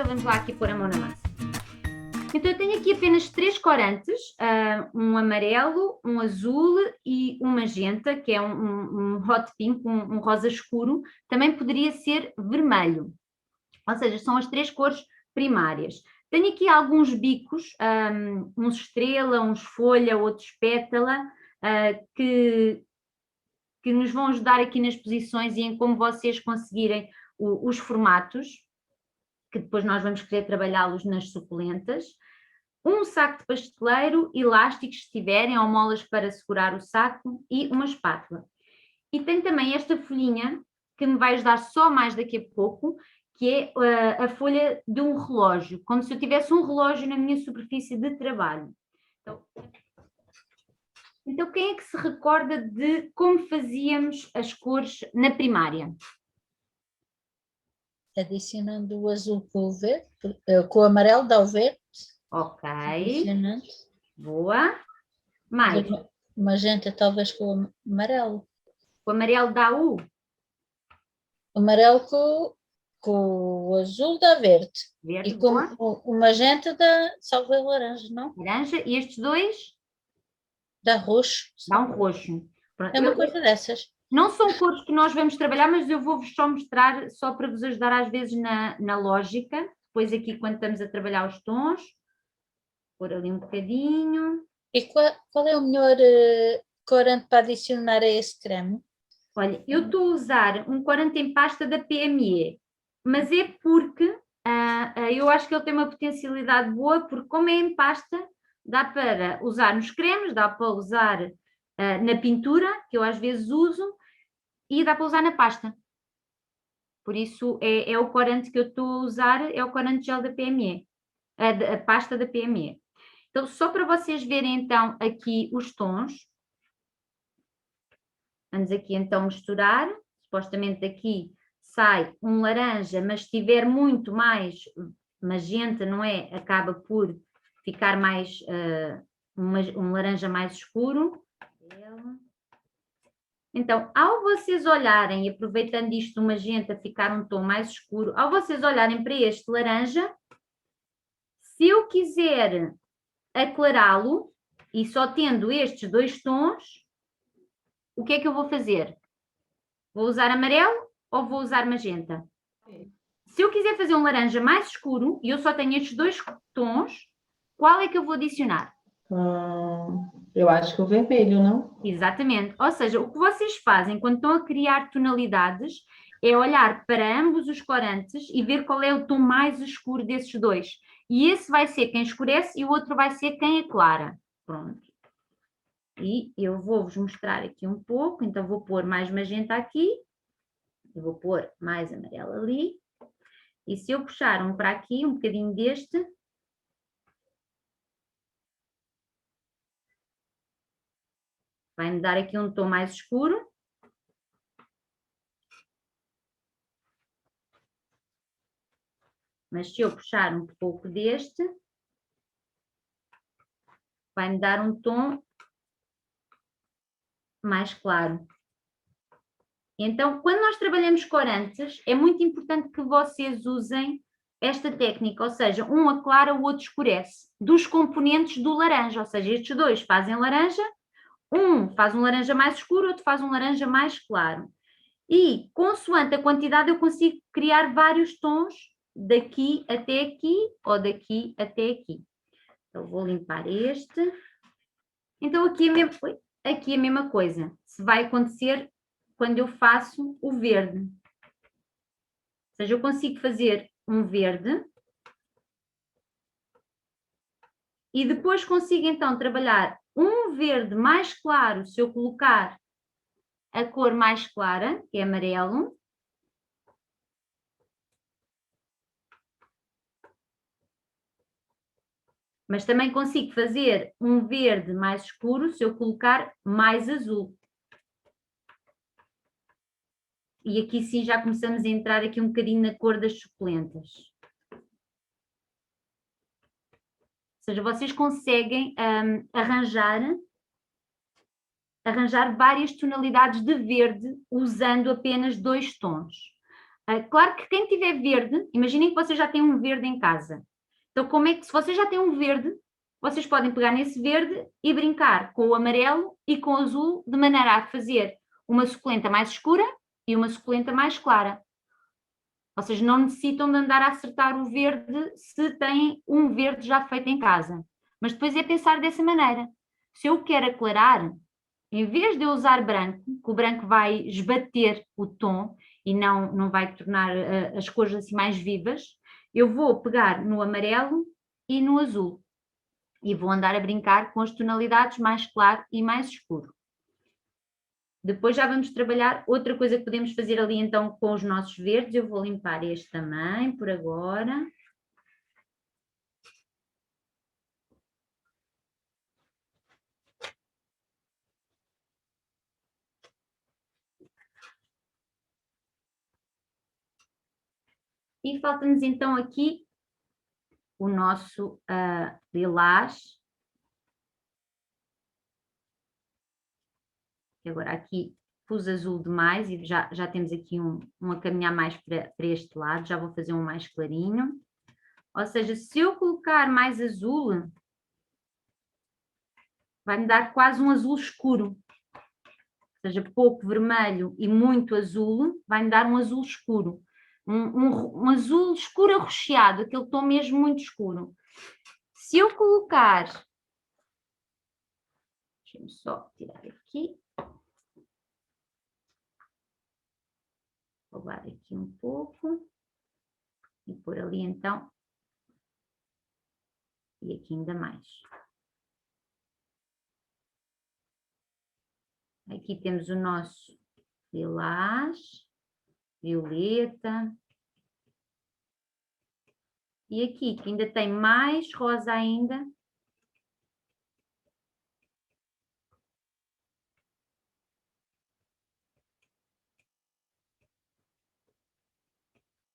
então vamos lá aqui pôr a mão na massa. Então eu tenho aqui apenas 3 corantes, um amarelo, um azul e um magenta, que é um hot pink, um rosa escuro, também poderia ser vermelho, ou seja, são as 3 cores primárias. Tenho aqui alguns bicos, uns estrela, uns folha, outros pétala, que nos vão ajudar aqui nas posições e em como vocês conseguirem os formatos, que depois nós vamos querer trabalhá-los nas suculentas. Um saco de pasteleiro, elásticos se tiverem, ou molas para segurar o saco e uma espátula. E tem também esta folhinha, que me vai ajudar só mais daqui a pouco, que é a folha de um relógio, como se eu tivesse um relógio na minha superfície de trabalho. Então quem é que se recorda de como fazíamos as cores na primária? Adicionando o azul com o verde, com o amarelo dá o verde. Ok. Adicionando. Boa. Mais. O magenta talvez com o amarelo. O amarelo dá o? O amarelo com o azul dá verde. Verde, e com o magenta dá salve laranja, não? Laranja. E estes dois? Dá roxo. Dá um roxo. Pronto. É uma coisa dessas. Não são cores que nós vamos trabalhar, mas eu vou-vos só mostrar, só para vos ajudar às vezes na lógica. Depois aqui quando estamos a trabalhar os tons. Pôr ali um bocadinho. E qual é o melhor corante para adicionar a esse creme? Olha, eu estou a usar um corante em pasta da PME, mas é porque eu acho que ele tem uma potencialidade boa, porque como é em pasta, dá para usar nos cremes, dá para usar na pintura, que eu às vezes uso, e dá para usar na pasta. Por isso é o corante que eu estou a usar, é o corante gel da PME, a pasta da PME. Então, só para vocês verem então aqui os tons, vamos aqui então misturar, supostamente daqui sai um laranja, mas se tiver muito mais magenta, não é? Acaba por ficar mais, um laranja mais escuro. Então, ao vocês olharem, e aproveitando isto do magenta ficar um tom mais escuro, ao vocês olharem para este laranja, se eu quiser aclará-lo, e só tendo estes 2 tons, o que é que eu vou fazer? Vou usar amarelo ou vou usar magenta? Se eu quiser fazer um laranja mais escuro, e eu só tenho estes 2 tons, qual é que eu vou adicionar? Eu acho que o vermelho, não? Exatamente. Ou seja, o que vocês fazem quando estão a criar tonalidades é olhar para ambos os corantes e ver qual é o tom mais escuro desses 2. E esse vai ser quem escurece e o outro vai ser quem aclara. Pronto. E eu vou-vos mostrar aqui um pouco. Então vou pôr mais magenta aqui. Eu vou pôr mais amarelo ali. E se eu puxar um para aqui, um bocadinho deste, vai-me dar aqui um tom mais escuro. Mas se eu puxar um pouco deste, vai-me dar um tom mais claro. Então, quando nós trabalhamos corantes, é muito importante que vocês usem esta técnica, ou seja, um aclara, o outro escurece, dos componentes do laranja, ou seja, estes 2 fazem laranja, um faz um laranja mais escuro, outro faz um laranja mais claro. E, consoante a quantidade, eu consigo criar vários tons daqui até aqui ou daqui até aqui. Então, vou limpar este. Então, aqui a mesma coisa. Se vai acontecer quando eu faço o verde. Ou seja, eu consigo fazer um verde e depois consigo então trabalhar um verde mais claro se eu colocar a cor mais clara, que é amarelo. Mas também consigo fazer um verde mais escuro se eu colocar mais azul. E aqui sim já começamos a entrar aqui um bocadinho na cor das suculentas. Ou seja, vocês conseguem arranjar várias tonalidades de verde usando apenas 2 tons. Claro que quem tiver verde, imaginem que vocês já têm um verde em casa. Então, como é que, se vocês já têm um verde, vocês podem pegar nesse verde e brincar com o amarelo e com o azul, de maneira a fazer uma suculenta mais escura e uma suculenta mais clara. Vocês não necessitam de andar a acertar o verde se têm um verde já feito em casa. Mas depois é pensar dessa maneira. Se eu quero aclarar, em vez de eu usar branco, que o branco vai esbater o tom e não vai tornar as cores assim mais vivas, eu vou pegar no amarelo e no azul. E vou andar a brincar com as tonalidades mais claro e mais escuro. Depois já vamos trabalhar outra coisa que podemos fazer ali então com os nossos verdes. Eu vou limpar este também por agora. E falta-nos então aqui o nosso lilás. Agora aqui pus azul demais e já temos aqui um a caminhar mais para este lado, já vou fazer um mais clarinho. Ou seja, se eu colocar mais azul, vai-me dar quase um azul escuro. Ou seja, pouco vermelho e muito azul, vai-me dar um azul escuro. Um azul escuro arroxeado, aquele tom mesmo muito escuro. Se eu colocar... Deixa-me só tirar aqui. Vou roubar aqui um pouco e pôr ali então, e aqui ainda mais. Aqui temos o nosso lilás, violeta, e aqui que ainda tem mais rosa ainda.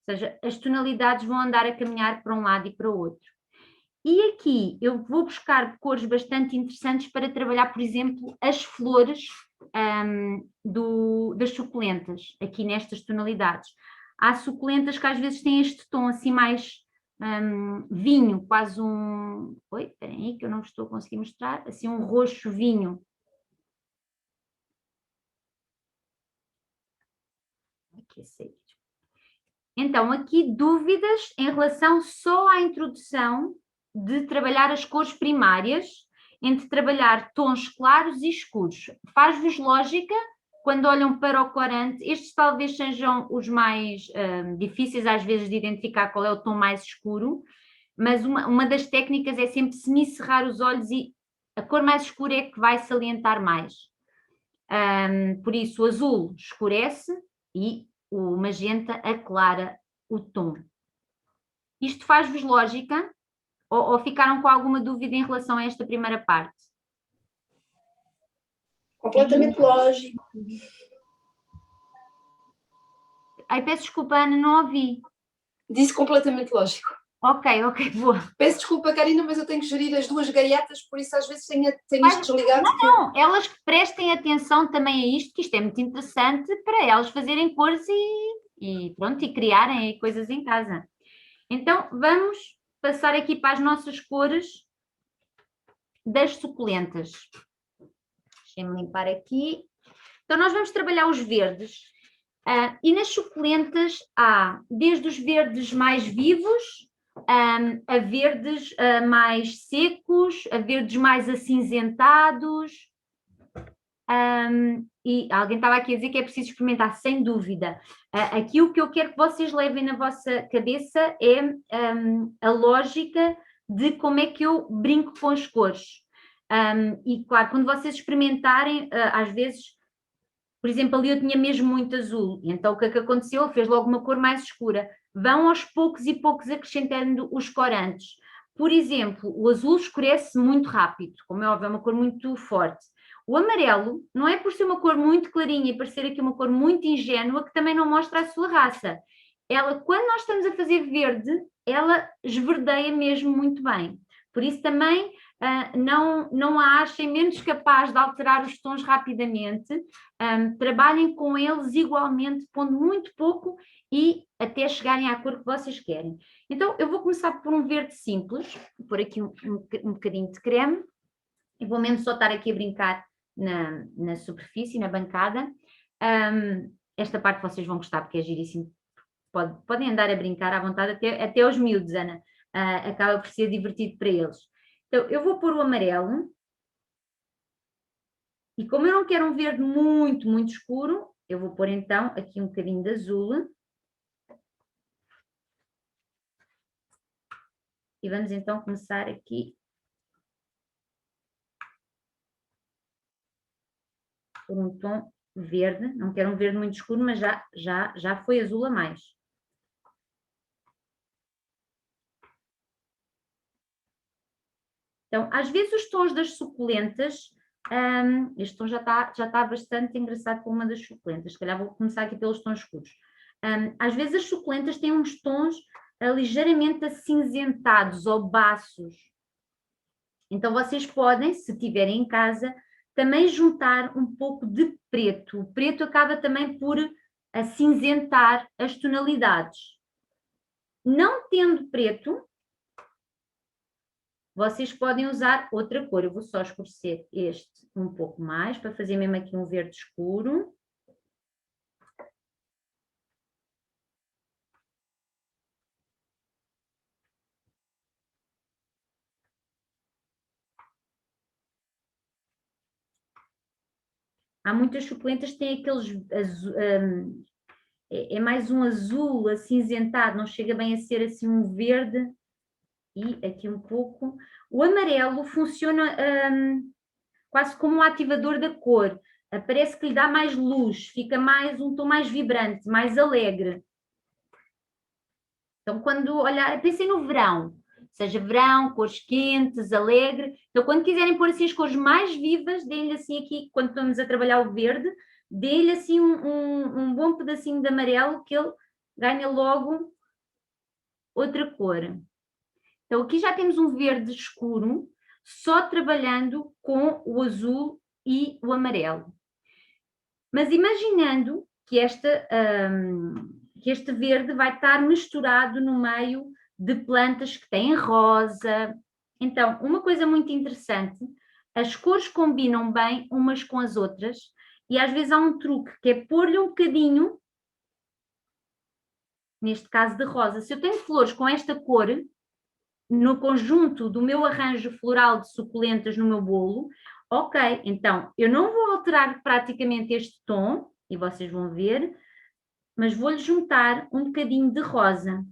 Ou seja, as tonalidades vão andar a caminhar para um lado e para o outro. E aqui eu vou buscar cores bastante interessantes para trabalhar, por exemplo, as flores das suculentas, aqui nestas tonalidades. Há suculentas que às vezes têm este tom assim mais vinho, quase um... Oi, espera aí que eu não estou a conseguir mostrar. Assim um roxo vinho. Aqui, sei. Então, aqui dúvidas em relação só à introdução de trabalhar as cores primárias, entre trabalhar tons claros e escuros. Faz-vos lógica quando olham para o corante? Estes talvez sejam os mais difíceis às vezes de identificar qual é o tom mais escuro, mas uma das técnicas é sempre semicerrar os olhos e a cor mais escura é que vai salientar mais. Por isso o azul escurece e o magenta aclara o tom. Isto faz-vos lógica? Ou ficaram com alguma dúvida em relação a esta primeira parte? Completamente lógico. Ai, peço desculpa, Ana, não ouvi. Disse completamente lógico. Ok, boa. Peço desculpa, Karina, mas eu tenho que gerir as duas gaiatas, por isso às vezes tenho isto desligado. Não, elas que prestem atenção também a isto, que isto é muito interessante para elas fazerem cores e pronto, e criarem coisas em casa. Então, vamos passar aqui para as nossas cores das suculentas. Deixem-me limpar aqui. Então, nós vamos trabalhar os verdes. E nas suculentas há desde os verdes mais vivos, a verdes mais secos, a verdes mais acinzentados. E alguém estava aqui a dizer que é preciso experimentar, sem dúvida. Aqui o que eu quero que vocês levem na vossa cabeça é a lógica de como é que eu brinco com as cores. E claro, quando vocês experimentarem, às vezes, por exemplo, ali eu tinha mesmo muito azul, e então o que é que aconteceu? Ele fez logo uma cor mais escura. Vão aos poucos e poucos acrescentando os corantes. Por exemplo, o azul escurece muito rápido, como é óbvio, é uma cor muito forte. O amarelo não é por ser uma cor muito clarinha e parecer aqui uma cor muito ingênua que também não mostra a sua raça. Ela, quando nós estamos a fazer verde, ela esverdeia mesmo muito bem. Por isso também não a achem menos capaz de alterar os tons rapidamente, trabalhem com eles igualmente, pondo muito pouco e até chegarem à cor que vocês querem. Então, eu vou começar por um verde simples, vou pôr aqui um bocadinho de creme, e vou mesmo só estar aqui a brincar na superfície, na bancada. Esta parte vocês vão gostar porque é giríssimo. Podem andar a brincar à vontade, até aos miúdos, Ana. Acaba por ser divertido para eles. Então, eu vou pôr o amarelo. E como eu não quero um verde muito, muito escuro, eu vou pôr então aqui um bocadinho de azul. E vamos então começar aqui por um tom verde. Não quero um verde muito escuro, mas já foi azul a mais. Então, às vezes os tons das suculentas, este tom já está bastante engraçado com uma das suculentas, se calhar vou começar aqui pelos tons escuros. Às vezes as suculentas têm uns tons ligeiramente acinzentados ou baços. Então vocês podem, se tiverem em casa, também juntar um pouco de preto. O preto acaba também por acinzentar as tonalidades. Não tendo preto, vocês podem usar outra cor. Eu vou só escurecer este um pouco mais, para fazer mesmo aqui um verde escuro. Há muitas suculentas que têm aqueles... é mais um azul acinzentado, não chega bem a ser assim um verde. E aqui um pouco. O amarelo funciona quase como um ativador da cor. Parece que lhe dá mais luz, fica mais um tom mais vibrante, mais alegre. Então, quando olhar, pensem no verão, seja verão, cores quentes, alegre. Então, quando quiserem pôr assim as cores mais vivas, deem-lhe assim aqui, quando estamos a trabalhar o verde, deem-lhe assim um bom pedacinho de amarelo que ele ganha logo outra cor. Então, aqui já temos um verde escuro, só trabalhando com o azul e o amarelo. Mas imaginando que este verde vai estar misturado no meio de plantas que têm rosa. Então, uma coisa muito interessante, as cores combinam bem umas com as outras e às vezes há um truque que é pôr-lhe um bocadinho, neste caso de rosa. Se eu tenho flores com esta cor, no conjunto do meu arranjo floral de suculentas no meu bolo, ok, então eu não vou alterar praticamente este tom, e vocês vão ver, mas vou-lhe juntar um bocadinho de rosa.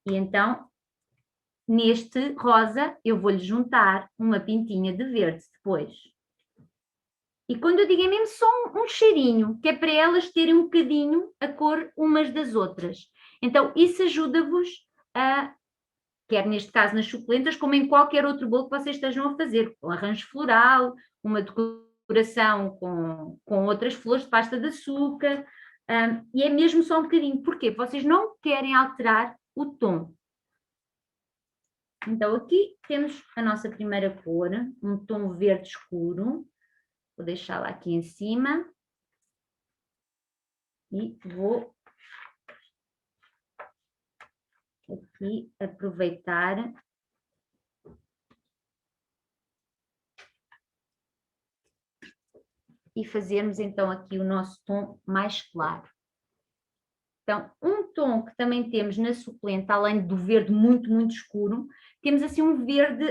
E então, neste rosa, eu vou-lhe juntar uma pintinha de verde depois. E quando eu digo é mesmo só um cheirinho, que é para elas terem um bocadinho a cor umas das outras. Então, isso ajuda-vos a, quer neste caso nas suculentas, como em qualquer outro bolo que vocês estejam a fazer, com arranjo floral, uma decoração com outras flores de pasta de açúcar, e é mesmo só um bocadinho. Porquê? Vocês não querem alterar o tom. Então, aqui temos a nossa primeira cor, um tom verde escuro. Vou deixá-la aqui em cima e vou aqui aproveitar e fazermos então aqui o nosso tom mais claro. Então, um tom que também temos na suculenta, além do verde muito, muito escuro, temos assim um verde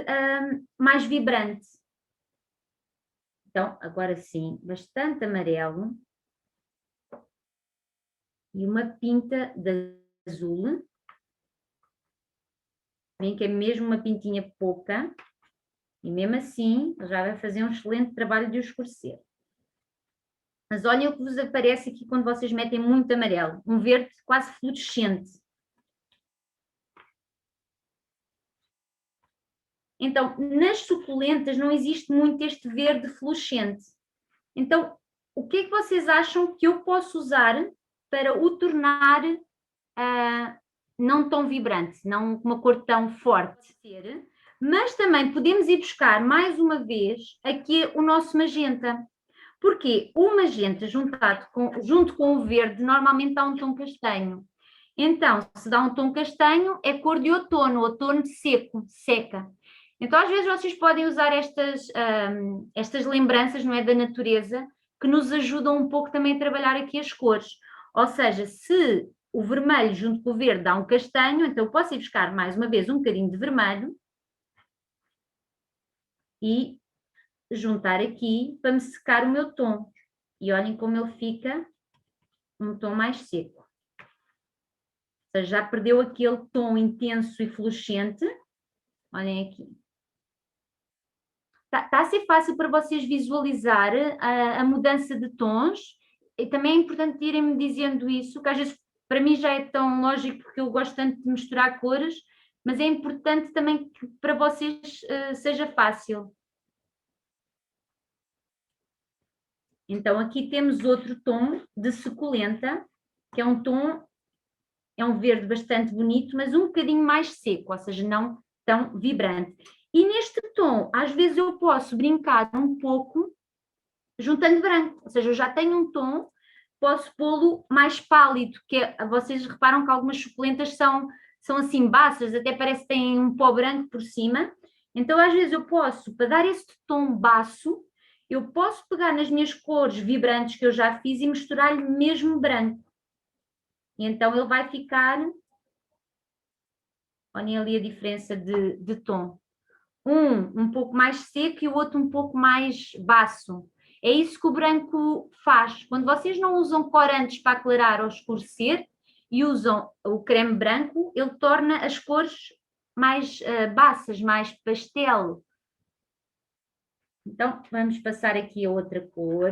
mais vibrante. Então, agora sim, bastante amarelo e uma pinta de azul. Vem que é mesmo uma pintinha pouca e mesmo assim já vai fazer um excelente trabalho de o escurecer. Mas olhem o que vos aparece aqui quando vocês metem muito amarelo, um verde quase fluorescente. Então, nas suculentas não existe muito este verde fluorescente. Então, o que é que vocês acham que eu posso usar para o tornar não tão vibrante, não com uma cor tão forte. Mas também podemos ir buscar mais uma vez aqui o nosso magenta. Porque o magenta junto com o verde normalmente dá um tom castanho. Então, se dá um tom castanho, é cor de outono, outono seco, seca. Então, às vezes vocês podem usar estas lembranças, não é, da natureza, que nos ajudam um pouco também a trabalhar aqui as cores. Ou seja, se o vermelho junto com o verde dá um castanho, então eu posso ir buscar mais uma vez um bocadinho de vermelho e juntar aqui para me secar o meu tom. E olhem como ele fica um tom mais seco. Ou seja, já perdeu aquele tom intenso e fluorescente. Olhem aqui. Está a ser fácil para vocês visualizar a mudança de tons. E também é importante irem-me dizendo isso, que às vezes para mim já é tão lógico porque eu gosto tanto de misturar cores, mas é importante também que para vocês seja fácil. Então aqui temos outro tom de suculenta, que é um tom, é um verde bastante bonito, mas um bocadinho mais seco, ou seja, não tão vibrante. E neste tom, às vezes eu posso brincar um pouco juntando branco, ou seja, eu já tenho um tom, posso pô-lo mais pálido, que vocês reparam que algumas suculentas são assim baças, até parece que têm um pó branco por cima. Então às vezes eu posso, para dar este tom baço, eu posso pegar nas minhas cores vibrantes que eu já fiz e misturar-lhe mesmo branco. E então ele vai ficar... Olhem ali a diferença de tom. Um pouco mais seco e o outro um pouco mais baço. É isso que o branco faz. Quando vocês não usam corantes para aclarar ou escurecer e usam o creme branco, ele torna as cores mais baças, mais pastel. Então, vamos passar aqui a outra cor.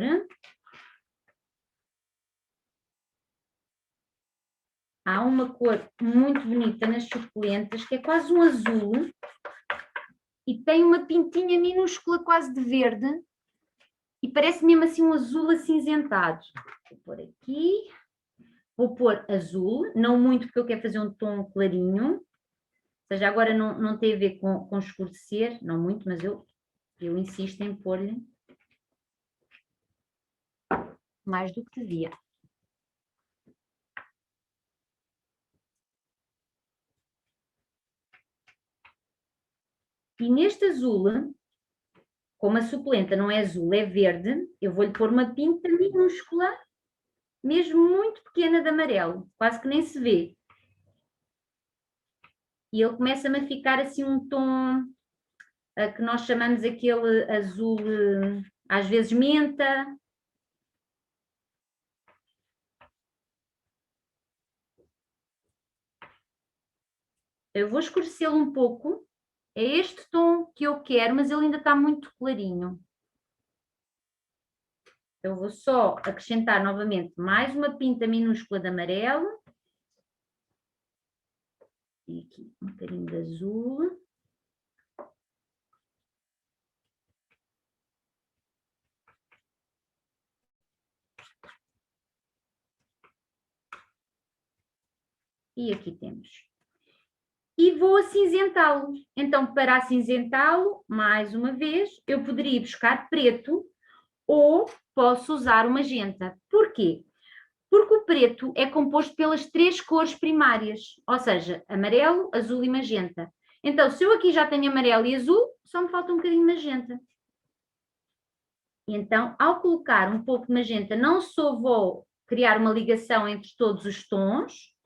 Há uma cor muito bonita nas suculentas, que é quase um azul, e tem uma pintinha minúscula quase de verde, e parece mesmo assim um azul acinzentado. Vou pôr aqui, vou pôr azul, não muito porque eu quero fazer um tom clarinho, ou seja, agora não tem a ver com escurecer, não muito, mas eu insisto em pôr-lhe mais do que devia. E neste azul, como a suculenta não é azul, é verde, eu vou-lhe pôr uma pinta minúscula, mesmo muito pequena de amarelo, quase que nem se vê. E ele começa-me a ficar assim um tom que nós chamamos aquele azul, às vezes menta. Eu vou escurecê-lo um pouco. É este tom que eu quero, mas ele ainda está muito clarinho. Eu vou só acrescentar novamente mais uma pinta minúscula de amarelo. E aqui um bocadinho de azul. E aqui temos. E vou acinzentá-lo. Então, para acinzentá-lo, mais uma vez, eu poderia buscar preto ou posso usar o magenta. Porquê? Porque o preto é composto pelas 3 cores primárias, ou seja, amarelo, azul e magenta. Então, se eu aqui já tenho amarelo e azul, só me falta um bocadinho de magenta. E então, ao colocar um pouco de magenta, não só vou criar uma ligação entre todos os tons,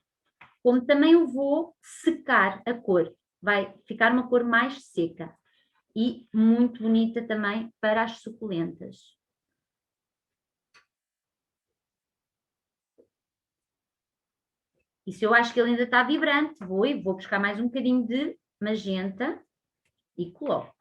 como também eu vou secar a cor. Vai ficar uma cor mais seca e muito bonita também para as suculentas. E se eu acho que ele ainda está vibrante, vou buscar mais um bocadinho de magenta e coloco.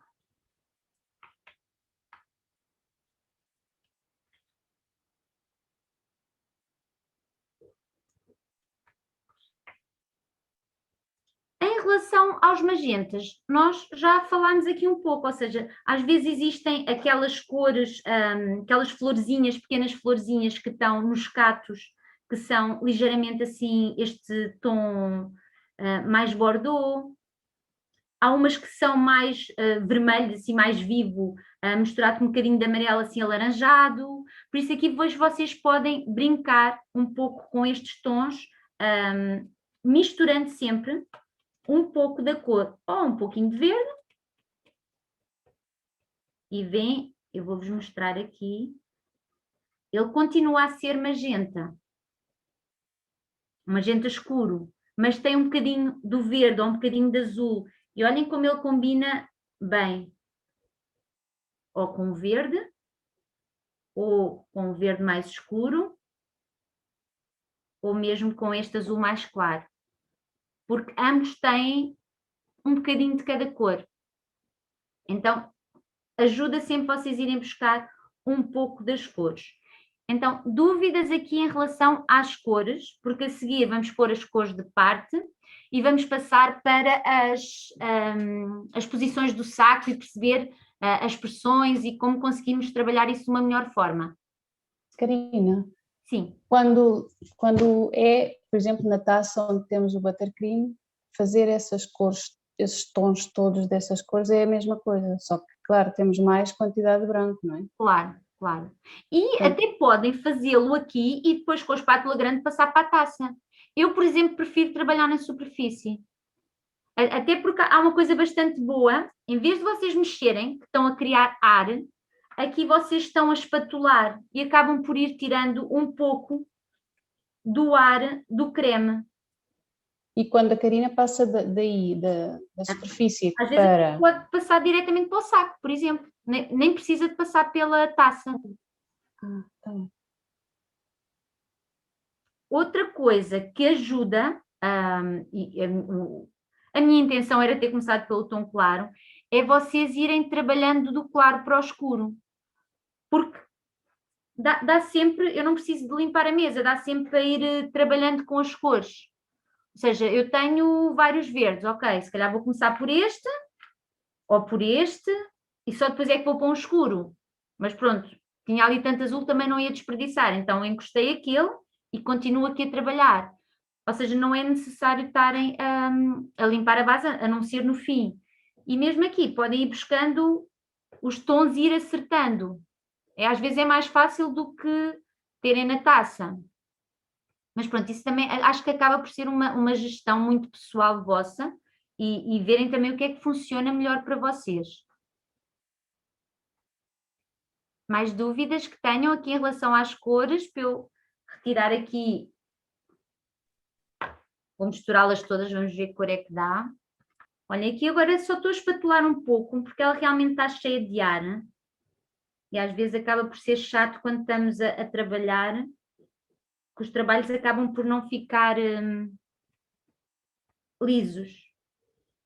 Em relação aos magentas, nós já falámos aqui um pouco, ou seja, às vezes existem aquelas cores, aquelas florzinhas, pequenas florzinhas que estão nos catos, que são ligeiramente assim, este tom mais bordeaux. Há umas que são mais vermelhas, assim mais vivo, misturado com um bocadinho de amarelo assim alaranjado. Por isso aqui hoje vocês podem brincar um pouco com estes tons, misturando sempre um pouco da cor ou um pouquinho de verde. E vem, eu vou-vos mostrar aqui, ele continua a ser magenta escuro, mas tem um bocadinho do verde ou um bocadinho de azul. E olhem como ele combina bem, ou com o verde, ou com o verde mais escuro, ou mesmo com este azul mais claro. Porque ambos têm um bocadinho de cada cor. Então, ajuda sempre vocês irem buscar um pouco das cores. Então, dúvidas aqui em relação às cores, porque a seguir vamos pôr as cores de parte e vamos passar para as posições do saco e perceber as expressões e como conseguimos trabalhar isso de uma melhor forma. Karina, Sim. quando é, por exemplo, na taça onde temos o buttercream, fazer essas cores, esses tons todos dessas cores é a mesma coisa, só que, claro, temos mais quantidade de branco, não é? Claro, claro. E até podem fazê-lo aqui e depois com a espátula grande passar para a taça. Eu, por exemplo, prefiro trabalhar na superfície. Até porque há uma coisa bastante boa, em vez de vocês mexerem, que estão a criar ar, aqui vocês estão a espatular e acabam por ir tirando um pouco do ar do creme. E quando a Karina passa da superfície Às vezes para... pode passar diretamente para o saco, por exemplo. Nem precisa de passar pela taça. Tá bem. Outra coisa que ajuda, a minha intenção era ter começado pelo tom claro, é vocês irem trabalhando do claro para o escuro. Porque dá sempre, eu não preciso de limpar a mesa, dá sempre para ir trabalhando com as cores. Ou seja, eu tenho vários verdes, ok, se calhar vou começar por este, ou por este, e só depois é que vou para um escuro. Mas pronto, tinha ali tanto azul, também não ia desperdiçar, então encostei aquele e continuo aqui a trabalhar. Ou seja, não é necessário estarem a limpar a base, a não ser no fim. E mesmo aqui, podem ir buscando os tons e ir acertando. Às vezes é mais fácil do que terem na taça. Mas pronto, isso também acho que acaba por ser uma gestão muito pessoal vossa e verem também o que é que funciona melhor para vocês. Mais dúvidas que tenham aqui em relação às cores, para eu retirar aqui, vou misturá-las todas, vamos ver que cor é que dá. Olha, aqui agora só estou a espatular um pouco, porque ela realmente está cheia de ar. E às vezes acaba por ser chato quando estamos a trabalhar, que os trabalhos acabam por não ficar lisos.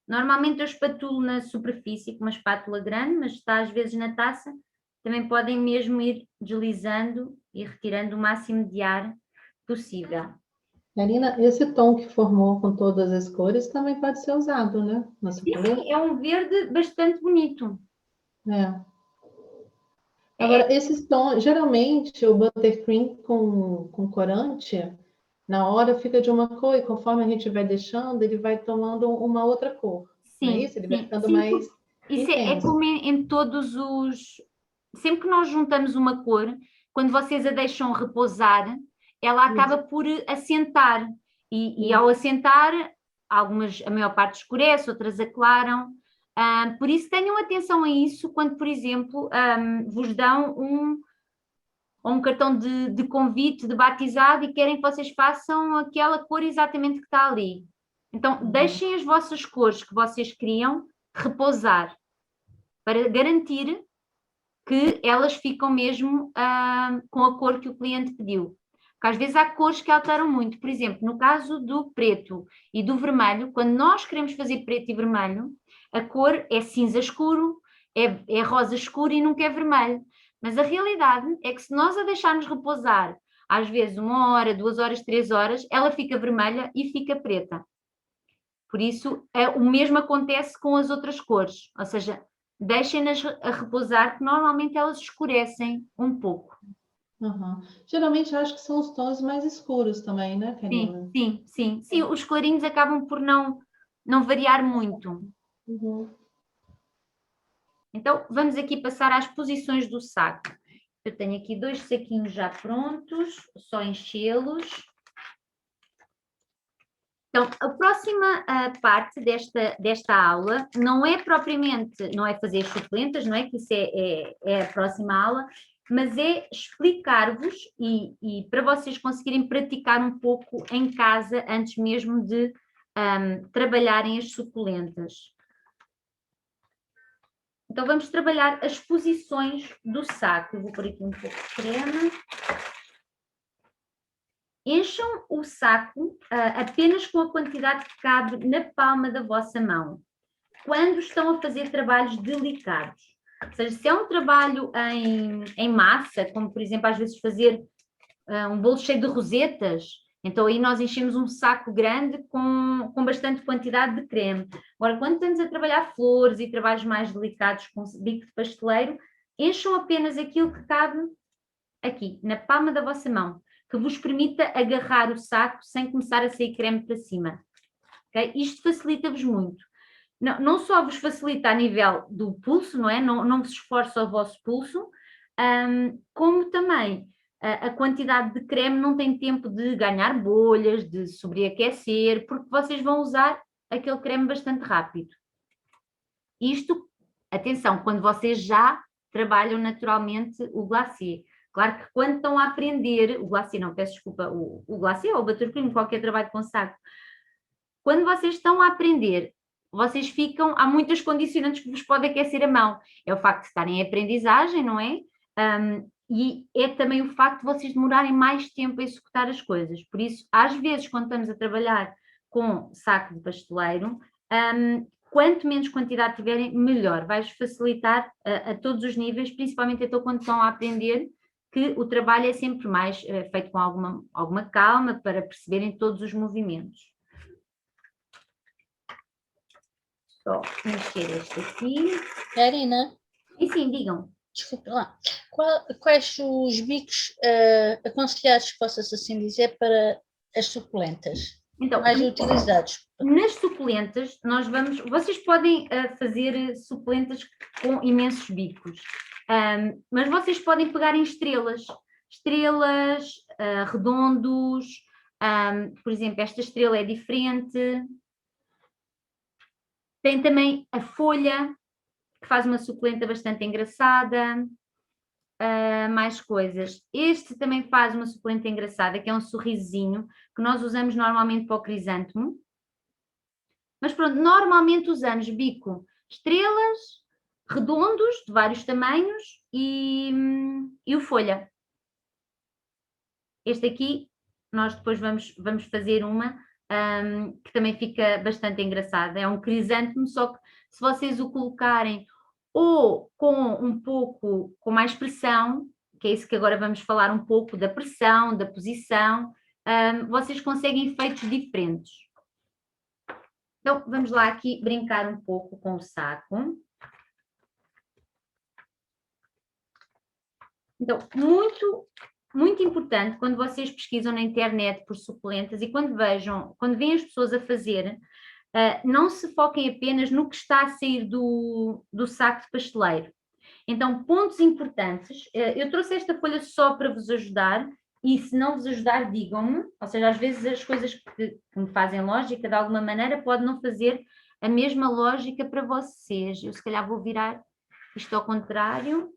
Normalmente eu espatulo na superfície com uma espátula grande, mas está às vezes na taça, também podem mesmo ir deslizando e retirando o máximo de ar possível. Karina, esse tom que formou com todas as cores também pode ser usado, né? Na superfície. Sim, é um verde bastante bonito. É. Agora, esses tons, geralmente o buttercream com corante, na hora fica de uma cor e conforme a gente vai deixando, ele vai tomando uma outra cor. Sim, não é isso? Ele vai ficando sim, mais isso é intenso. como em todos os... Sempre que nós juntamos uma cor, quando vocês a deixam repousar, ela acaba por assentar. E ao assentar, a maior parte escurece, outras aclaram. Por isso tenham atenção a isso quando, por exemplo, vos dão um cartão de convite, de batizado e querem que vocês façam aquela cor exatamente que está ali. Então, deixem as vossas cores que vocês criam repousar, para garantir que elas ficam mesmo com a cor que o cliente pediu. Porque às vezes há cores que alteram muito. Por exemplo, no caso do preto e do vermelho, quando nós queremos fazer preto e vermelho, a cor é cinza escuro, é rosa escuro e nunca é vermelho. Mas a realidade é que se nós a deixarmos repousar, às vezes 1 hora, 2 horas, 3 horas, ela fica vermelha e fica preta. Por isso, o mesmo acontece com as outras cores. Ou seja, deixem-nas a repousar, que normalmente elas escurecem um pouco. Aham. Geralmente acho que são os tons mais escuros também, né, Karina? Sim, os clarinhos acabam por não variar muito. Uhum. Então, vamos aqui passar às posições do saco. Eu tenho aqui 2 saquinhos já prontos, só enchê-los. Então, a próxima parte desta aula não é propriamente, não é fazer as suculentas, não é que isso é a próxima aula, mas é explicar-vos e para vocês conseguirem praticar um pouco em casa antes mesmo de trabalharem as suculentas. Então vamos trabalhar as posições do saco. Eu vou pôr aqui um pouco de creme. Encham o saco apenas com a quantidade que cabe na palma da vossa mão, quando estão a fazer trabalhos delicados. Ou seja, se é um trabalho em massa, como por exemplo às vezes fazer um bolo cheio de rosetas, então aí nós enchemos um saco grande com bastante quantidade de creme. Agora, quando estamos a trabalhar flores e trabalhos mais delicados com bico de pasteleiro, encham apenas aquilo que cabe aqui, na palma da vossa mão, que vos permita agarrar o saco sem começar a sair creme para cima. Okay? Isto facilita-vos muito. Não só vos facilita a nível do pulso, não é? Não vos esforça o vosso pulso, como também a quantidade de creme não tem tempo de ganhar bolhas, de sobreaquecer, porque vocês vão usar aquele creme bastante rápido. Isto, atenção, quando vocês já trabalham naturalmente o glacê. Claro que quando estão a aprender, o glacê não, peço desculpa, o glacê ou o buttercream, qualquer trabalho com saco, quando vocês estão a aprender, vocês ficam, há muitas condicionantes que vos podem aquecer a mão. É o facto de estarem em aprendizagem, não é? E é também o facto de vocês demorarem mais tempo a executar as coisas. Por isso, às vezes, quando estamos a trabalhar com saco de pasteleiro, quanto menos quantidade tiverem, melhor. Vai-vos facilitar a todos os níveis, principalmente então quando estão a aprender, que o trabalho é sempre mais feito com alguma calma para perceberem todos os movimentos. Só mexer este aqui. Karina? E sim, digam. Desculpe lá. Quais os bicos aconselhados, possa-se assim dizer, para as suculentas? Então, mais utilizados? Nas suculentas, vocês podem fazer suculentas com imensos bicos, mas vocês podem pegar em estrelas, redondos, por exemplo, esta estrela é diferente. Tem também a folha, que faz uma suculenta bastante engraçada. Mais coisas. Este também faz uma suculenta engraçada, que é um sorrisinho, que nós usamos normalmente para o crisântemo. Mas pronto, normalmente usamos bico, estrelas, redondos, de vários tamanhos e o folha. Este aqui, nós depois vamos fazer uma que também fica bastante engraçada. É um crisântemo, só que se vocês o colocarem ou com mais pressão, que é isso que agora vamos falar um pouco da pressão, da posição, vocês conseguem efeitos diferentes. Então, vamos lá aqui brincar um pouco com o saco. Então, muito importante, quando vocês pesquisam na internet por suculentas e quando veem as pessoas a fazer, não se foquem apenas no que está a sair do saco de pasteleiro. Então, pontos importantes, eu trouxe esta folha só para vos ajudar e se não vos ajudar, digam-me, ou seja, às vezes as coisas que me fazem lógica, de alguma maneira, pode não fazer a mesma lógica para vocês. Eu se calhar vou virar isto ao contrário.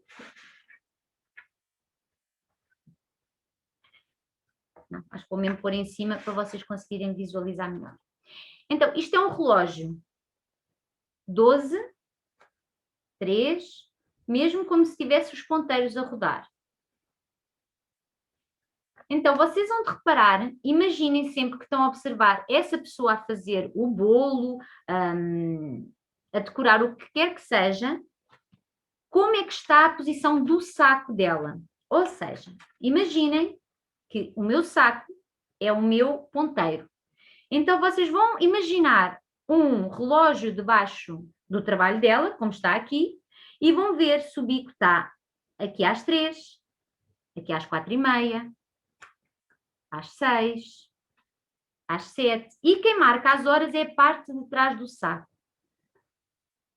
Não, acho que vou mesmo pôr em cima para vocês conseguirem visualizar melhor. Então, isto é um relógio. 12, 3, mesmo como se tivesse os ponteiros a rodar. Então, vocês vão reparar, imaginem sempre que estão a observar essa pessoa a fazer o bolo, a decorar o que quer que seja, como é que está a posição do saco dela. Ou seja, imaginem que o meu saco é o meu ponteiro. Então, vocês vão imaginar um relógio debaixo do trabalho dela, como está aqui, e vão ver se o bico está aqui às 3, aqui às 4h30, às 6, às 7. E quem marca as horas é a parte de trás do saco.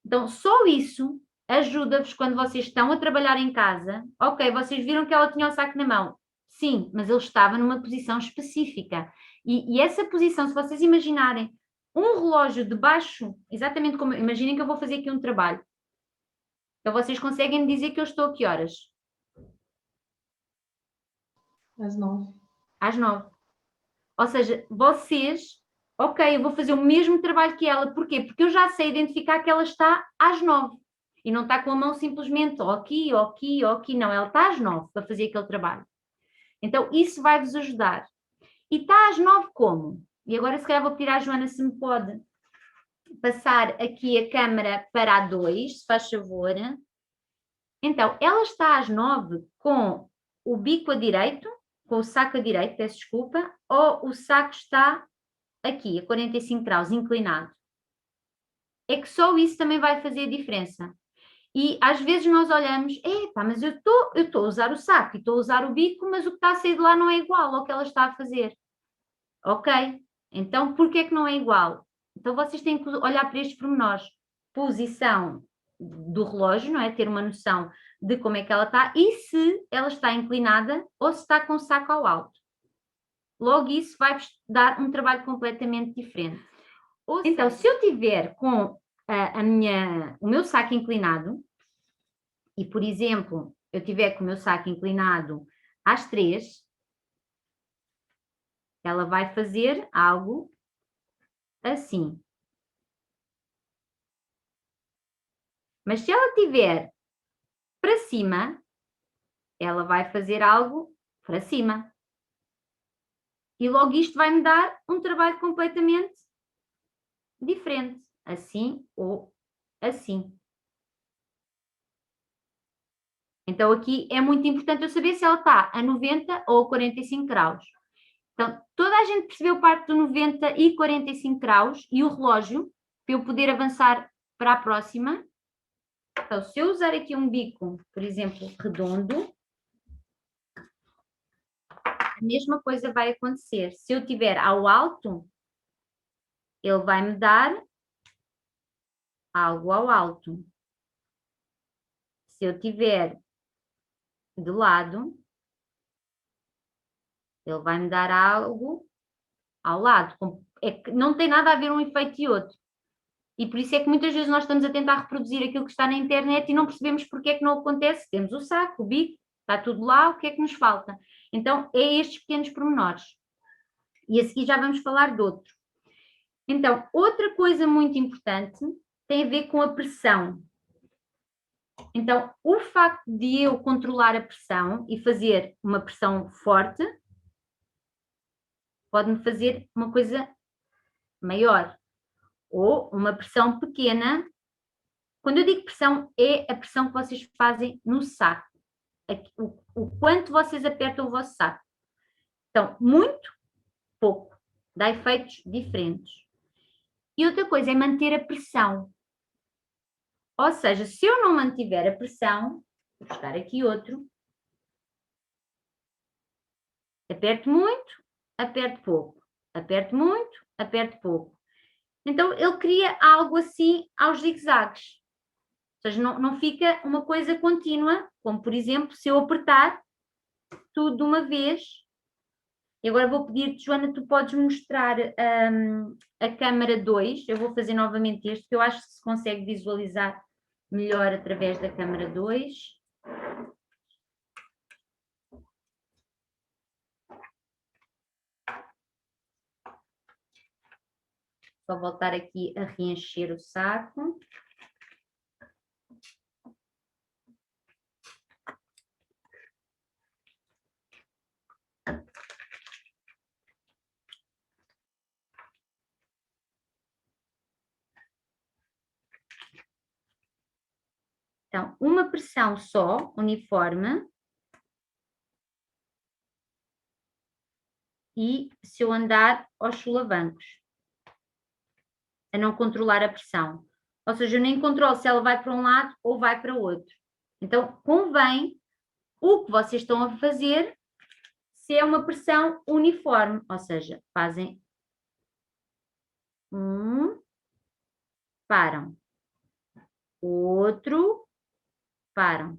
Então, só isso ajuda-vos quando vocês estão a trabalhar em casa. Ok, vocês viram que ela tinha o saco na mão. Sim, mas ele estava numa posição específica. E essa posição, se vocês imaginarem um relógio debaixo, exatamente como... Imaginem que eu vou fazer aqui um trabalho. Então, vocês conseguem me dizer que eu estou a que horas? Às 9. Às 9. Ou seja, vocês... Ok, eu vou fazer o mesmo trabalho que ela. Porquê? Porque eu já sei identificar que ela está às 9. E não está com a mão simplesmente ou aqui, ou aqui, ou aqui. Não, ela está às 9 para fazer aquele trabalho. Então, isso vai-vos ajudar. E está às 9 como? E agora, se calhar, vou pedir à Joana se me pode passar aqui a câmera para a 2, se faz favor. Então, ela está às 9 com o bico a direito, com o saco a direito, peço desculpa, ou o saco está aqui, a 45 graus, inclinado. É que só isso também vai fazer a diferença. E às vezes nós olhamos, epá, mas eu estou a usar o saco e estou a usar o bico, mas o que está a sair de lá não é igual ao que ela está a fazer. Ok, então porquê é que não é igual? Então vocês têm que olhar para estes pormenores. Posição do relógio, não é? Ter uma noção de como é que ela está e se ela está inclinada ou se está com o saco ao alto. Logo isso vai-vos dar um trabalho completamente diferente. Então, se eu tiver com o meu saco inclinado, e por exemplo, eu tiver com o meu saco inclinado às 3, ela vai fazer algo assim. Mas se ela tiver para cima, ela vai fazer algo para cima. E logo isto vai-me dar um trabalho completamente diferente. Assim ou assim. Então aqui é muito importante eu saber se ela está a 90 ou a 45 graus. Então, toda a gente percebeu parte do 90 e 45 graus e o relógio, para eu poder avançar para a próxima. Então, se eu usar aqui um bico, por exemplo, redondo, a mesma coisa vai acontecer. Se eu tiver ao alto, ele vai me dar algo ao alto. Se eu tiver de lado, ele vai me dar algo ao lado. É que não tem nada a ver um efeito e outro. E por isso é que muitas vezes nós estamos a tentar reproduzir aquilo que está na internet e não percebemos porque é que não acontece. Temos o saco, o bico, está tudo lá, o que é que nos falta? Então, é estes pequenos pormenores. E a seguir já vamos falar de outro. Então, outra coisa muito importante tem a ver com a pressão. Então, o facto de eu controlar a pressão e fazer uma pressão forte pode-me fazer uma coisa maior. Ou uma pressão pequena. Quando eu digo pressão, é a pressão que vocês fazem no saco. O quanto vocês apertam o vosso saco. Então, muito, pouco. Dá efeitos diferentes. E outra coisa é manter a pressão. Ou seja, se eu não mantiver a pressão, vou buscar aqui outro, aperto muito, aperto pouco. Aperto muito, aperto pouco. Então, ele cria algo assim aos zigue-zagues. Ou seja, não fica uma coisa contínua, como por exemplo, se eu apertar tudo de uma vez. E agora vou pedir-te, Joana, tu podes mostrar a câmara 2. Eu vou fazer novamente este, que eu acho que se consegue visualizar melhor através da câmara 2. Vou voltar aqui a reencher o saco. Então, uma pressão só, uniforme. E se eu andar aos solavancos, a não controlar a pressão. Ou seja, eu nem controlo se ela vai para um lado ou vai para o outro. Então, convém o que vocês estão a fazer se é uma pressão uniforme, ou seja, fazem um, param, outro, param.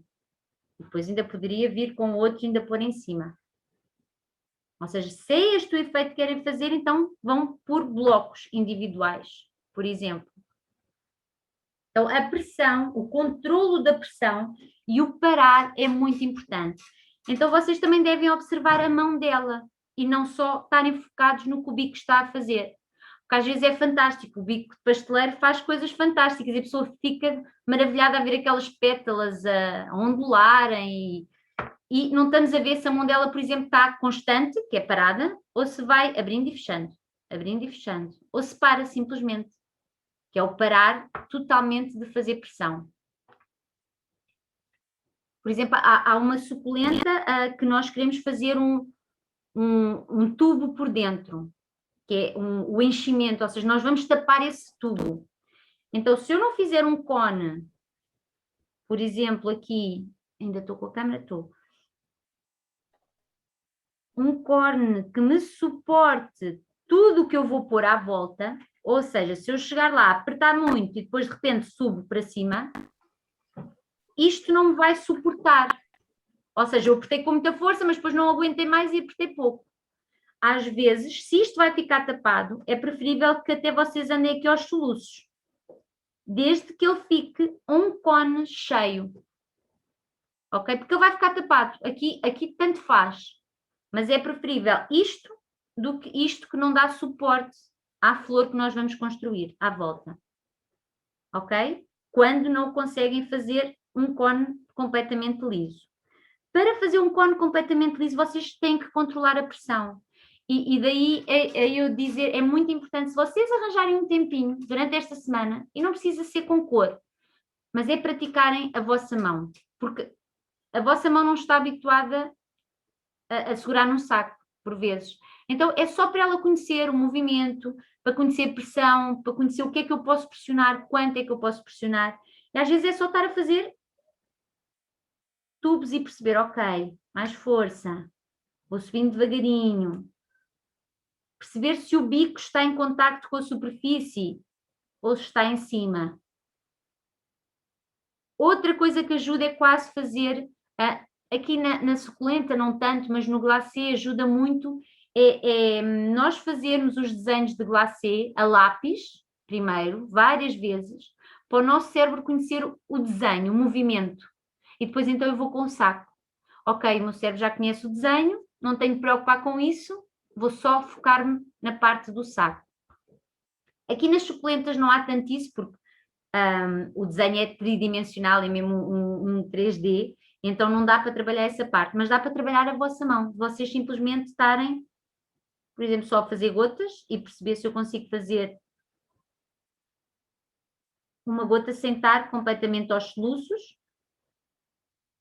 Depois ainda poderia vir com o outro e ainda pôr em cima. Ou seja, se é este o efeito que querem fazer, então vão por blocos individuais, por exemplo. Então, a pressão, o controlo da pressão e o parar é muito importante. Então, vocês também devem observar a mão dela e não só estarem focados no que o bico está a fazer. Porque às vezes é fantástico, o bico de pasteleiro faz coisas fantásticas e a pessoa fica maravilhada a ver aquelas pétalas a ondularem e não estamos a ver se a mão dela, por exemplo, está constante, que é parada, ou se vai abrindo e fechando, ou se para simplesmente, que é o parar totalmente de fazer pressão. Por exemplo, há uma suculenta que nós queremos fazer um tubo por dentro, que é o enchimento, ou seja, nós vamos tapar esse tubo. Então, se eu não fizer um cone, por exemplo, aqui, ainda estou com a câmera, estou. Um cone que me suporte tudo o que eu vou pôr à volta, ou seja, se eu chegar lá, apertar muito e depois de repente subo para cima, isto não me vai suportar. Ou seja, eu apertei com muita força, mas depois não aguentei mais e apertei pouco. Às vezes, se isto vai ficar tapado, é preferível que até vocês andem aqui aos soluços, desde que ele fique um cone cheio. Ok? Porque ele vai ficar tapado. Aqui tanto faz. Mas é preferível isto do que isto que não dá suporte à flor que nós vamos construir à volta. Ok? Quando não conseguem fazer um cone completamente liso. Para fazer um cone completamente liso, vocês têm que controlar a pressão. E daí eu dizer, é muito importante, se vocês arranjarem um tempinho durante esta semana, e não precisa ser com cor, mas é praticarem a vossa mão, porque a vossa mão não está habituada a segurar num saco, por vezes. Então, é só para ela conhecer o movimento, para conhecer pressão, para conhecer o que é que eu posso pressionar, quanto é que eu posso pressionar. E às vezes é só estar a fazer tubos e perceber, ok, mais força, vou subindo devagarinho. Perceber se o bico está em contacto com a superfície ou se está em cima. Outra coisa que ajuda é quase fazer, aqui na suculenta não tanto, mas no glacê ajuda muito, é nós fazermos os desenhos de glacê a lápis, primeiro, várias vezes, para o nosso cérebro conhecer o desenho, o movimento. E depois então eu vou com o saco. Ok, o meu cérebro já conhece o desenho, não tenho que preocupar com isso, vou só focar-me na parte do saco. Aqui nas suculentas não há tanto isso, porque o desenho é tridimensional, é mesmo um 3D, então não dá para trabalhar essa parte, mas dá para trabalhar a vossa mão. Vocês simplesmente estarem, por exemplo, só a fazer gotas e perceber se eu consigo fazer uma gota sem estar completamente aos soluços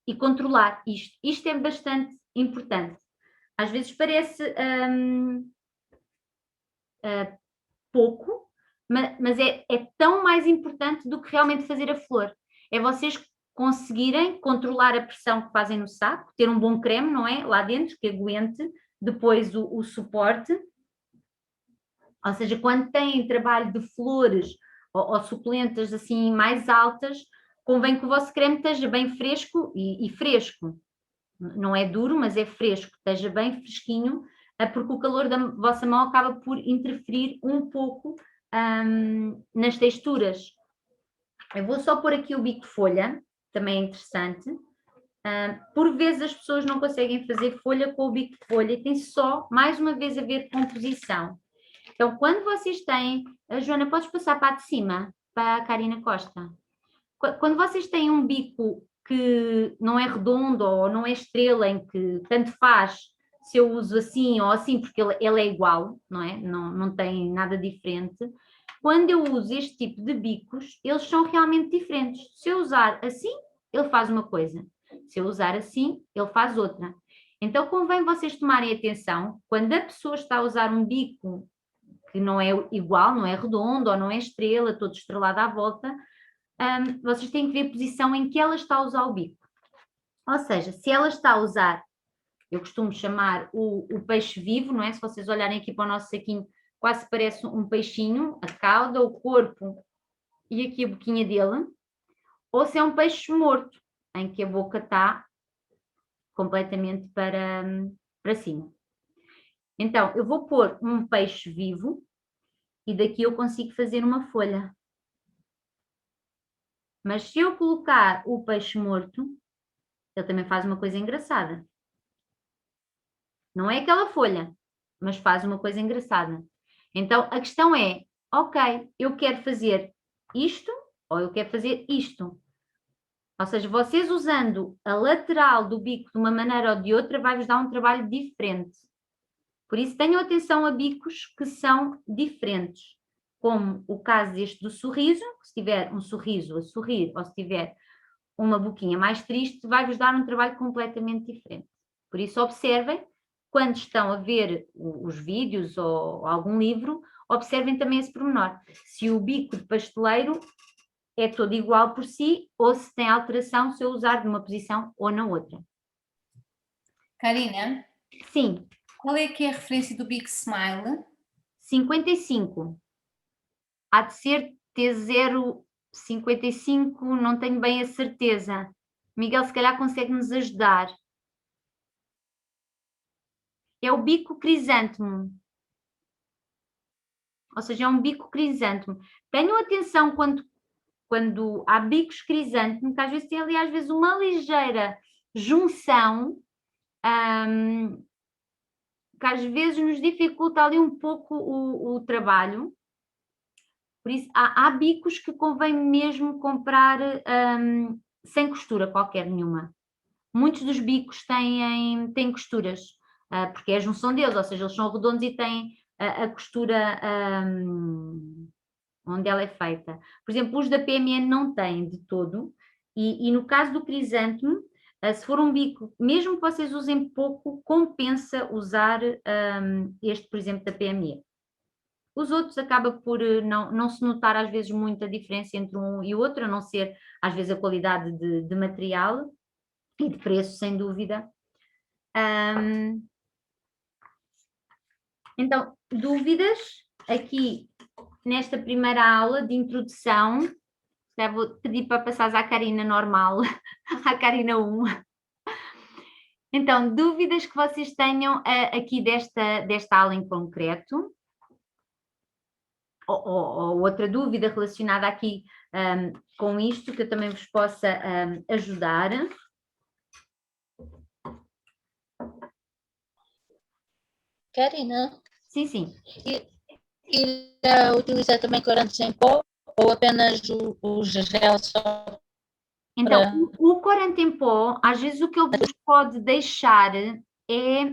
e controlar isto. Isto é bastante importante. Às vezes parece pouco, mas é tão mais importante do que realmente fazer a flor. É vocês conseguirem controlar a pressão que fazem no saco, ter um bom creme, não é? Lá dentro, que aguente depois o suporte. Ou seja, quando têm trabalho de flores ou suculentas assim mais altas, convém que o vosso creme esteja bem fresco e fresco. Não é duro, mas é fresco, esteja bem fresquinho, porque o calor da vossa mão acaba por interferir um pouco nas texturas. Eu vou só pôr aqui o bico folha, também é interessante. Por vezes as pessoas não conseguem fazer folha com o bico de folha e tem só, mais uma vez, a ver com composição. Então, quando vocês têm... Joana, podes passar para a de cima, para a Karina Costa. Quando vocês têm um bico que não é redondo ou não é estrela, em que tanto faz se eu uso assim ou assim, porque ele é igual, não é? Não tem nada diferente. Quando eu uso este tipo de bicos, eles são realmente diferentes. Se eu usar assim, ele faz uma coisa. Se eu usar assim, ele faz outra. Então, convém vocês tomarem atenção, quando a pessoa está a usar um bico que não é igual, não é redondo ou não é estrela, todo estrelado à volta, vocês têm que ver a posição em que ela está a usar o bico. Ou seja, se ela está a usar, eu costumo chamar o peixe vivo, não é? Se vocês olharem aqui para o nosso saquinho, quase parece um peixinho, a cauda, o corpo e aqui a boquinha dele. Ou se é um peixe morto, em que a boca está completamente para cima. Então, eu vou pôr um peixe vivo e daqui eu consigo fazer uma folha. Mas se eu colocar o peixe morto, ele também faz uma coisa engraçada. Não é aquela folha, mas faz uma coisa engraçada. Então, a questão é, ok, eu quero fazer isto ou eu quero fazer isto. Ou seja, vocês usando a lateral do bico de uma maneira ou de outra vai-vos dar um trabalho diferente. Por isso tenham atenção a bicos que são diferentes, como o caso deste do sorriso, se tiver um sorriso a sorrir ou se tiver uma boquinha mais triste, vai-vos dar um trabalho completamente diferente. Por isso observem, quando estão a ver os vídeos ou algum livro, observem também esse pormenor. Se o bico de pasteleiro é todo igual por si, ou se tem alteração se eu usar de uma posição ou na outra. Karina, Sim, qual é que é a referência do Big Smile? 55. Há de ser T055, não tenho bem a certeza. Miguel, se calhar consegue nos ajudar. É o bico crisântemo. Ou seja, é um bico crisântemo. Tenham atenção quando há bicos crisântemo, que às vezes tem ali às vezes uma ligeira junção, que às vezes nos dificulta ali um pouco o trabalho. Por isso, há bicos que convém mesmo comprar sem costura qualquer nenhuma. Muitos dos bicos têm costuras, porque é a junção deles, ou seja, eles são redondos e têm a costura onde ela é feita. Por exemplo, os da PMN não têm de todo, e no caso do crisântemo, se for um bico, mesmo que vocês usem pouco, compensa usar este, por exemplo, da PME. Os outros acaba por não se notar às vezes muita diferença entre um e o outro, a não ser às vezes a qualidade de material e de preço, sem dúvida. Então, dúvidas aqui nesta primeira aula de introdução? Já vou pedir para passares à Karina normal, à Karina 1. Então, dúvidas que vocês tenham aqui desta aula em concreto? Ou outra dúvida relacionada aqui com isto, que eu também vos possa ajudar? Karina, Sim, sim. irá utilizar também corantes em pó ou apenas o gel só? Então, o corante em pó, às vezes o que ele vos pode deixar é...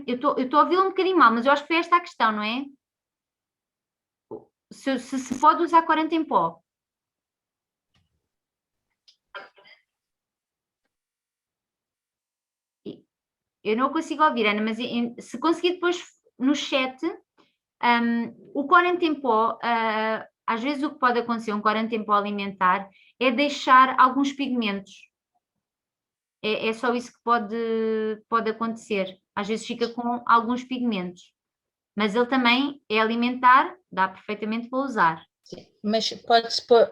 Eu estou a ouvi-lo um bocadinho mal, mas eu acho que foi esta a questão, não é? Se pode usar corante em pó. Eu não consigo ouvir, Ana, mas se conseguir depois no chat, o corante em pó, às vezes o que pode acontecer, um corante em pó alimentar, é deixar alguns pigmentos. É só isso que pode acontecer. Às vezes fica com alguns pigmentos. Mas ele também é alimentar, dá perfeitamente para usar. Sim, mas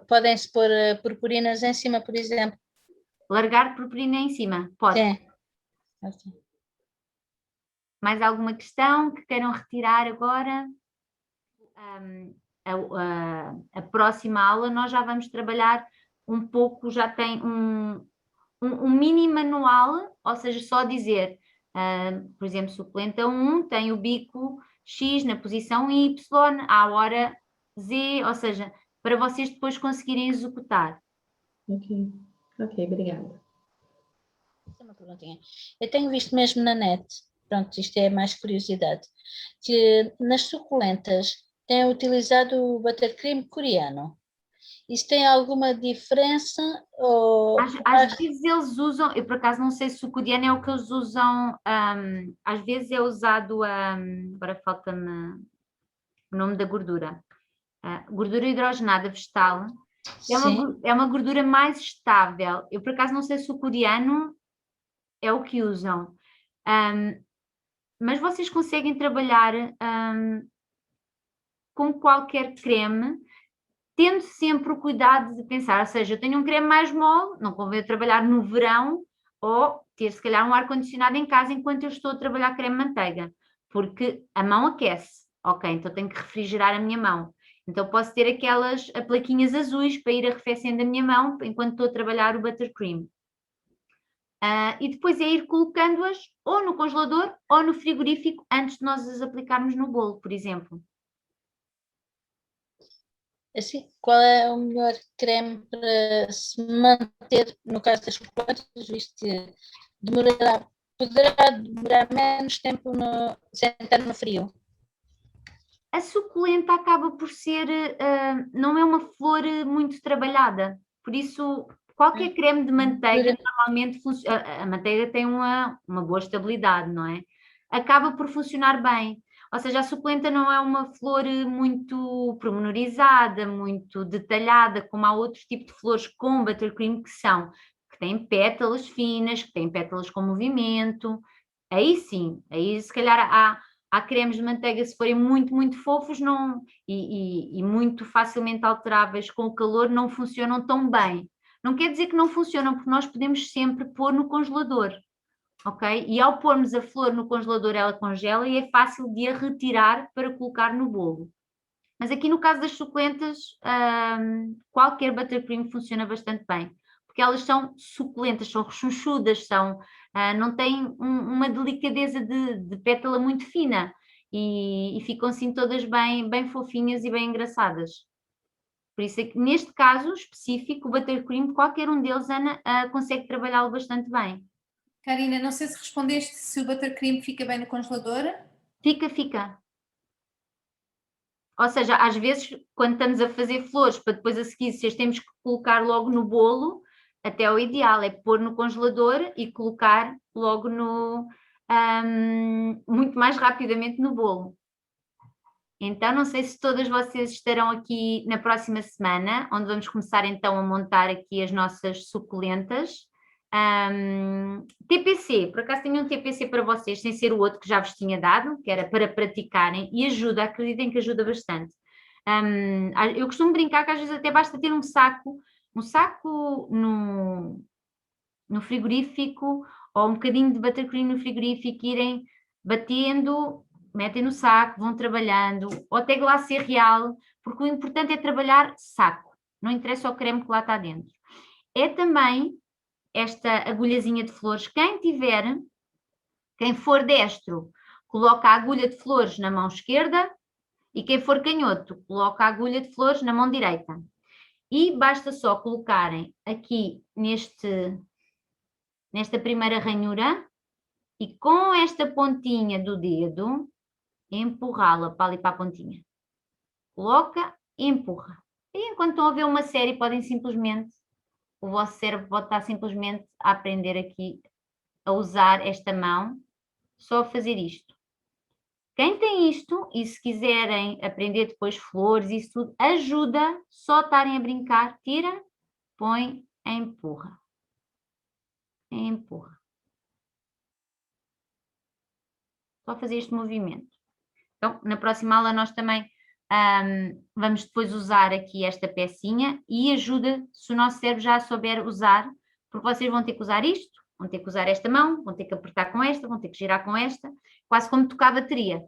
podem-se pôr purpurinas em cima, por exemplo? Largar purpurina em cima, pode. Sim. Mais alguma questão que queiram retirar agora? A próxima aula nós já vamos trabalhar um pouco, já tem um mini manual, ou seja, só dizer, por exemplo, suplenta 1 tem o bico X na posição Y, à hora Z, ou seja, para vocês depois conseguirem executar. Ok, obrigada. Uma perguntinha. Eu tenho visto mesmo na net, pronto, isto é mais curiosidade, que nas suculentas têm utilizado o buttercream coreano. Isso tem alguma diferença? Ou... Às vezes eles usam, eu por acaso não sei se o coreano é o que eles usam, às vezes é usado, agora falta-me o nome da gordura, gordura hidrogenada vegetal, é uma gordura mais estável. Eu por acaso não sei se o coreano é o que usam. Mas vocês conseguem trabalhar com qualquer creme, tendo sempre o cuidado de pensar, ou seja, eu tenho um creme mais mole, não convém eu trabalhar no verão, ou ter se calhar um ar-condicionado em casa enquanto eu estou a trabalhar creme manteiga, porque a mão aquece, ok, então tenho que refrigerar a minha mão. Então posso ter aquelas plaquinhas azuis para ir arrefecendo a minha mão enquanto estou a trabalhar o buttercream. E depois é ir colocando-as ou no congelador ou no frigorífico antes de nós as aplicarmos no bolo, por exemplo. Assim, qual é o melhor creme para se manter, no caso das chocolates, visto que poderá demorar menos tempo sem estar no frio? A suculenta acaba por ser, não é uma flor muito trabalhada, por isso qualquer creme de manteiga normalmente funciona, a manteiga tem uma boa estabilidade, não é? Acaba por funcionar bem, ou seja, a suculenta não é uma flor muito pormenorizada, muito detalhada, como há outros tipos de flores com buttercream que têm pétalas finas, que têm pétalas com movimento, aí sim, aí se calhar há cremes de manteiga, se forem muito, muito fofos e muito facilmente alteráveis com o calor, não funcionam tão bem. Não quer dizer que não funcionam, porque nós podemos sempre pôr no congelador, ok? E ao pormos a flor no congelador, ela congela e é fácil de a retirar para colocar no bolo. Mas aqui no caso das suculentas, qualquer buttercream funciona bastante bem, porque elas são suculentas, são rechonchudas, não têm uma delicadeza de pétala muito fina e ficam assim todas bem, bem fofinhas e bem engraçadas. Por isso, neste caso específico, o buttercream, qualquer um deles, Ana, consegue trabalhá-lo bastante bem. Karina, não sei se respondeste se o buttercream fica bem no congelador. Fica. Ou seja, às vezes, quando estamos a fazer flores, para depois a seguir, se as temos que colocar logo no bolo, até o ideal é pôr no congelador e colocar logo muito mais rapidamente no bolo. Então, não sei se todas vocês estarão aqui na próxima semana, onde vamos começar então a montar aqui as nossas suculentas. TPC, por acaso tenho um TPC para vocês, sem ser o outro que já vos tinha dado, que era para praticarem, e ajuda, acreditem que ajuda bastante. Eu costumo brincar que às vezes até basta ter um saco no frigorífico, ou um bocadinho de buttercream no frigorífico, irem batendo, metem no saco, vão trabalhando, ou até glacê real, porque o importante é trabalhar saco, não interessa o creme que lá está dentro. É também esta agulhazinha de flores, quem for destro, coloca a agulha de flores na mão esquerda e quem for canhoto, coloca a agulha de flores na mão direita. E basta só colocarem aqui nesta primeira ranhura e com esta pontinha do dedo, empurrá-la para ali para a pontinha. Coloca e empurra. E enquanto estão a ver uma série, podem simplesmente, o vosso cérebro pode estar simplesmente a aprender aqui a usar esta mão, só a fazer isto. Quem tem isto, e se quiserem aprender depois flores, isso tudo, ajuda, só estarem a brincar, tira, põe, empurra. Empurra. Só fazer este movimento. Então, na próxima aula nós também vamos depois usar aqui esta pecinha e ajuda se o nosso cérebro já souber usar, porque vocês vão ter que usar isto, vão ter que usar esta mão, vão ter que apertar com esta, vão ter que girar com esta, quase como tocar a bateria,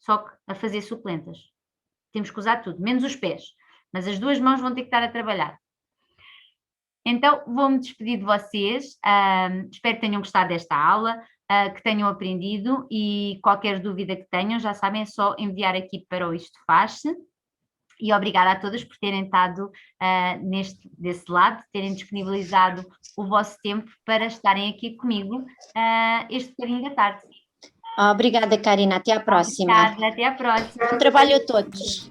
só que a fazer suculentas. Temos que usar tudo, menos os pés, mas as duas mãos vão ter que estar a trabalhar. Então, vou-me despedir de vocês, espero que tenham gostado desta aula, que tenham aprendido e qualquer dúvida que tenham, já sabem, é só enviar aqui para o Isto Faz-se. E obrigada a todos por terem estado desse lado, terem disponibilizado o vosso tempo para estarem aqui comigo este bocadinho da tarde. Obrigada, Karina. Até à próxima. Obrigada, até à próxima. Bom trabalho a todos.